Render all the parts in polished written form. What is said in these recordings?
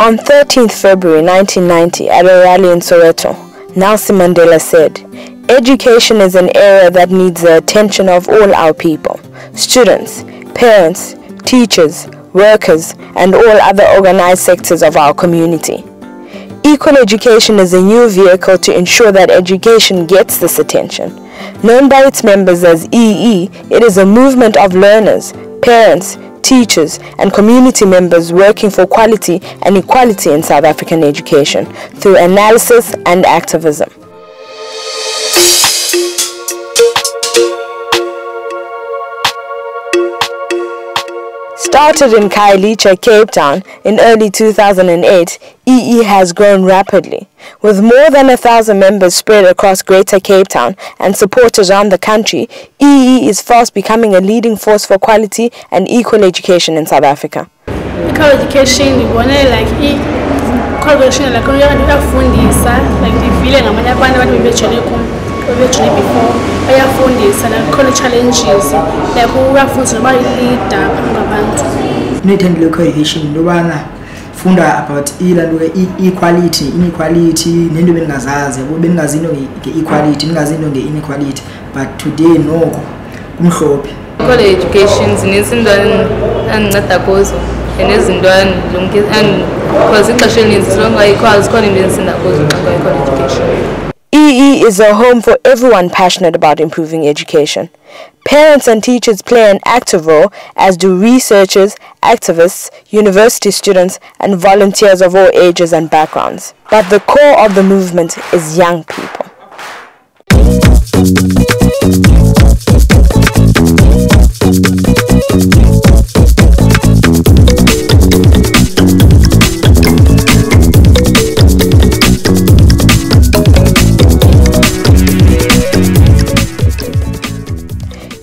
On 13th February 1990, at a rally in Soweto, Nelson Mandela said, "Education is an area that needs the attention of all our people, students, parents, teachers, workers, and all other organized sectors of our community. Equal education is a new vehicle to ensure that education gets this attention. Known by its members as EE, it is a movement of learners, parents, teachers, and community members working for quality and equality in South African education through analysis and activism." Started in Khayelitsha, Cape Town in early 2008, EE has grown rapidly. With more than 1,000 members spread across Greater Cape Town and supporters around the country, EE is fast becoming a leading force for quality and equal education in South Africa. Equal education, we want to like collaboration, like we are fundisa, like the feeling I'm gonna find out before I have fundisa, like college challenges, like we are funding about leader, Nathan local education, no one funda about equality, inequality, nendo bengazazi, bengazindo equality, ngazino inequality, but today no kumhlophe. Equal education zinezindwana angadakozo enezindwana zonke because ixesha elininzi sonke ikwazi khona into esindakozo xa equal education. EE is a home for everyone passionate about improving education. Parents and teachers play an active role, as do researchers, activists, university students, and volunteers of all ages and backgrounds. But the core of the movement is young people.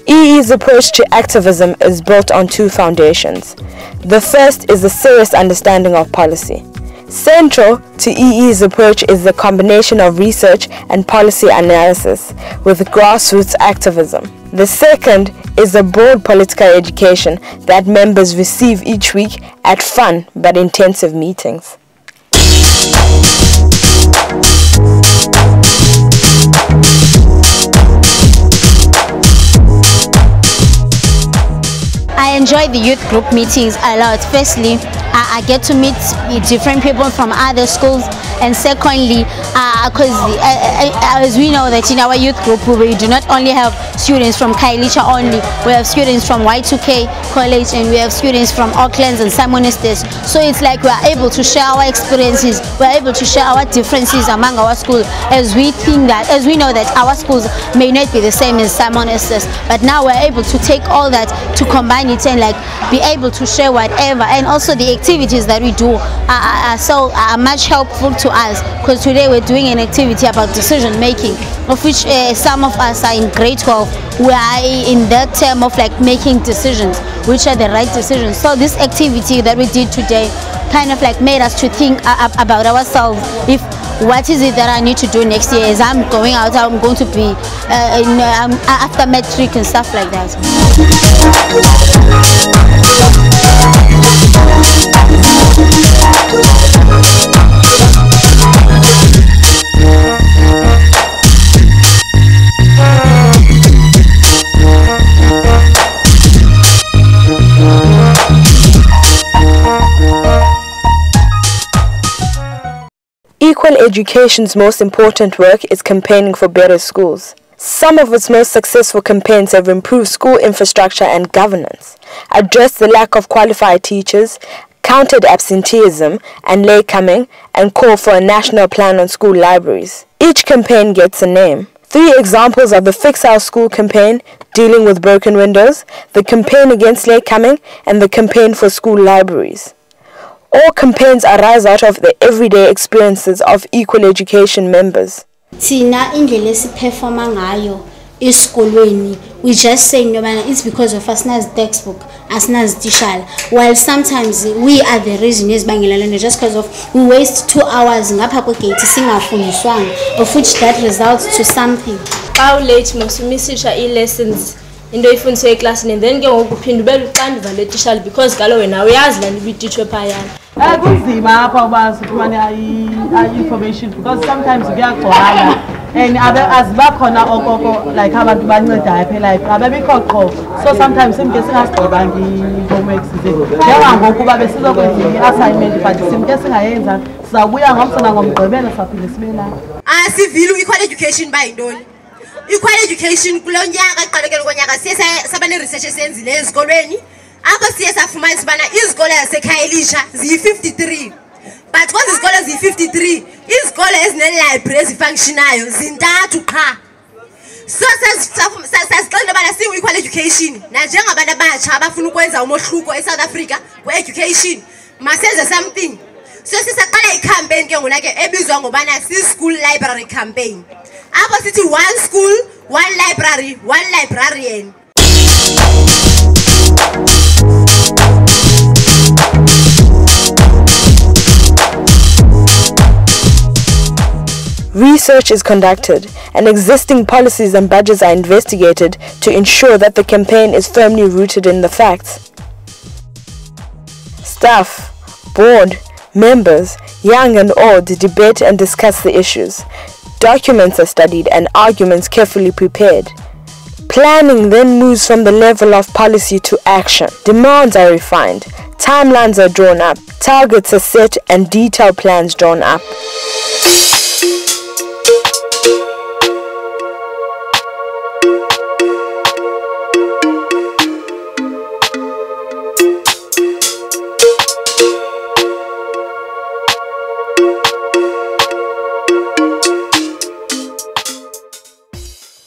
EE's approach to activism is built on two foundations. The first is a serious understanding of policy. Central to EE's approach is the combination of research and policy analysis with grassroots activism. The second is a broad political education that members receive each week at fun but intensive meetings. I enjoy the youth group meetings a lot. Firstly, I get to meet different people from other schools, and secondly, because as we know that in our youth group we do not only have students from Khayelitsha only, we have students from Y2K College and we have students from Auckland and Simon Estes. So it's like we are able to share our experiences, we are able to share our differences among our schools, as we know that our schools may not be the same as Simon Estes, but now we're able to take all that to combine it and like be able to share whatever. And also the activities that we do are much helpful to us, because today we're doing an activity about decision making, of which some of us are in grade 12. We are in that term of like making decisions, which are the right decisions. So this activity that we did today kind of like made us to think about ourselves. If what is it that I need to do next year? As I'm going out, I'm going to be after metric and stuff like that. Equal education's most important work is campaigning for better schools. Some of its most successful campaigns have improved school infrastructure and governance, addressed the lack of qualified teachers, countered absenteeism and latecoming, and called for a national plan on school libraries. Each campaign gets a name. 3 examples are the Fix Our School campaign, dealing with broken windows, the campaign against latecoming, and the campaign for school libraries. All campaigns arise out of the everyday experiences of equal education members. Thina indlela esiperforma ngayo esikolweni, we just say no man, it's because of asinazi textbook, asinazi tishala, while sometimes we are the reason ezibangela just because of we waste 2 hours ngapha kwegate singafundiswanga, of which that results to something. How late must we miss lessons into ifundiswe eclassini, and then ke ngoku uphinda ubele uxanduva letishala because kalo wena uyazi laa nto ibitishwe phayana. kunzima apha uba sifumane i-information because sometimes kuyagcwala and azibakhona okoko like abantu bancedayo phela ababikho qho so sometimes simke singasigqibanga i-homeworks njengangokuba besizokwenza i-assignment but simke singayenza sizawubuya ngomso nangomgqibelo saphinde sibe lapho. Asivile equal education bayintoni. Equal education kulo nyaka eqalekele konyaka siye saba ne-research esenzile ezikolweni apho siye safumana sibana izikole zasekhaya elisha ziyi-53 but kwezi izikole ziyi-53 izikole ezine-library ezifunctionayo zintathu qha. So sasixela into yobana siyi-equal education nanjengabantu abatsha abafuna ukwenza umohluko eSouth Africa kwe-education masenze something. So sisaqala i-campaign ke ngona ke ebizwa ngobana si-school library campaign apho sithi one school, one library, one librarian. Research is conducted and existing policies and budgets are investigated to ensure that the campaign is firmly rooted in the facts. Staff, board, members, young and old, debate and discuss the issues. Documents are studied and arguments carefully prepared. Planning then moves from the level of policy to action. Demands are refined, timelines are drawn up, targets are set and detailed plans drawn up.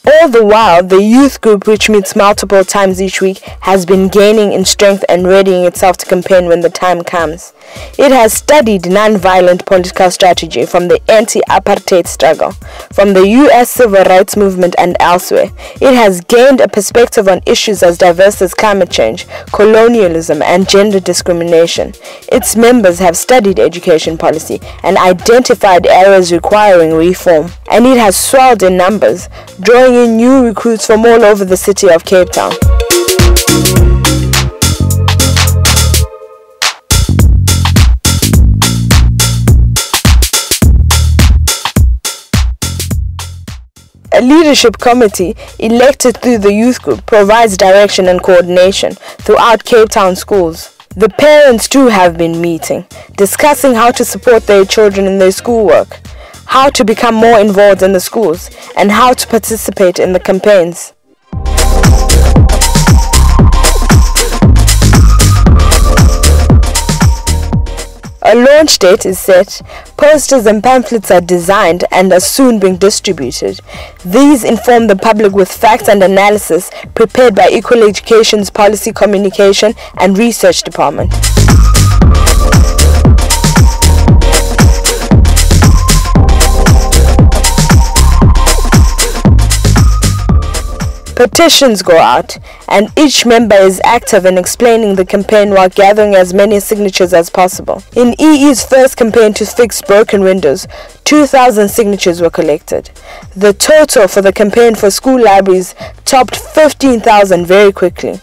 All the while, the youth group, which meets multiple times each week, has been gaining in strength and readying itself to campaign when the time comes. It has studied non-violent political strategy from the anti-apartheid struggle, from the US civil rights movement and elsewhere. It has gained a perspective on issues as diverse as climate change, colonialism and gender discrimination. Its members have studied education policy and identified areas requiring reform. And it has swelled in numbers, drawing in new recruits from all over the city of Cape Town. A leadership committee elected through the youth group provides direction and coordination throughout Cape Town schools. The parents too have been meeting, discussing how to support their children in their schoolwork, how to become more involved in the schools, and how to participate in the campaigns. A launch date is set, posters and pamphlets are designed and are soon being distributed. These inform the public with facts and analysis prepared by Equal Education's Policy Communication and Research Department. Petitions go out, and each member is active in explaining the campaign while gathering as many signatures as possible. In EE's first campaign to fix broken windows, 2,000 signatures were collected. The total for the campaign for school libraries topped 15,000 very quickly.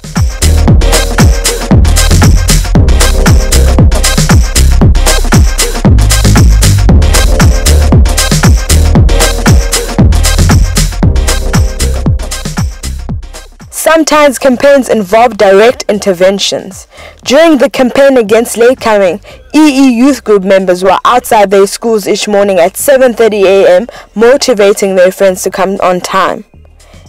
Sometimes campaigns involve direct interventions. During the campaign against late coming, EE youth group members were outside their schools each morning at 7:30 a.m. motivating their friends to come on time.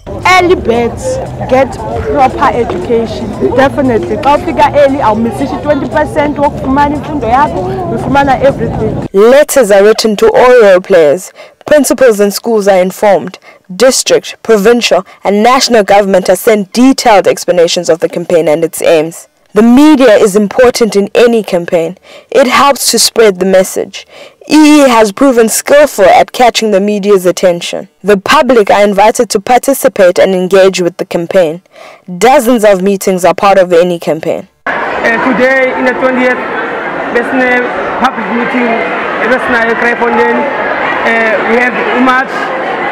Early birds get proper education, definitely. Xa ufika early awumisishi 20% wokufumana imfundo yakho, ufumana everything. Letters are written to all role players. Principals and schools are informed. District, provincial and national government are sent detailed explanations of the campaign and its aims. The media is important in any campaign. It helps to spread the message. EE has proven skillful at catching the media's attention. The public are invited to participate and engage with the campaign. Dozens of meetings are part of any campaign. Today, in the 20th public meeting, we have Umach,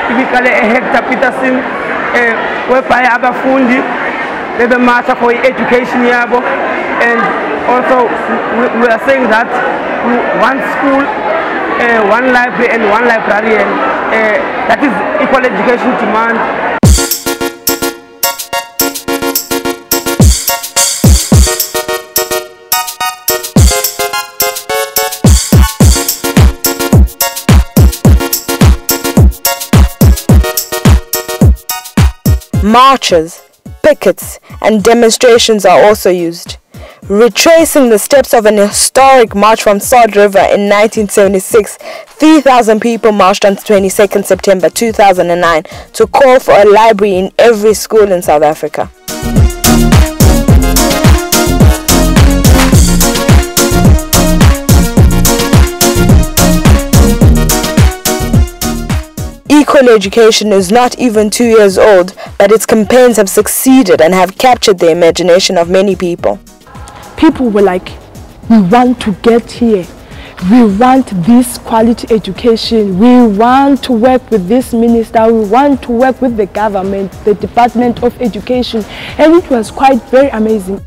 typically Hector Peterson, whereby Abafundi, they have a matter for education, and Also, we are saying that one school, one library and one librarian, that is equal education demand. Marches, pickets, and demonstrations are also used. Retracing the steps of an historic march from Sword River in 1976, 3,000 people marched on 22nd September 2009 to call for a library in every school in South Africa. Equal education is not even 2 years old, but its campaigns have succeeded and have captured the imagination of many people. People were like, we want to get here. We want this quality education. We want to work with this minister. We want to work with the government, the Department of Education. And it was quite very amazing.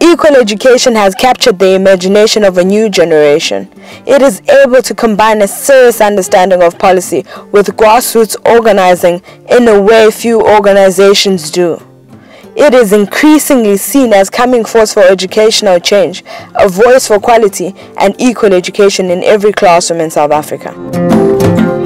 Equal education has captured the imagination of a new generation. It is able to combine a serious understanding of policy with grassroots organizing in a way few organizations do. It is increasingly seen as coming forth for educational change, a voice for quality and equal education in every classroom in South Africa.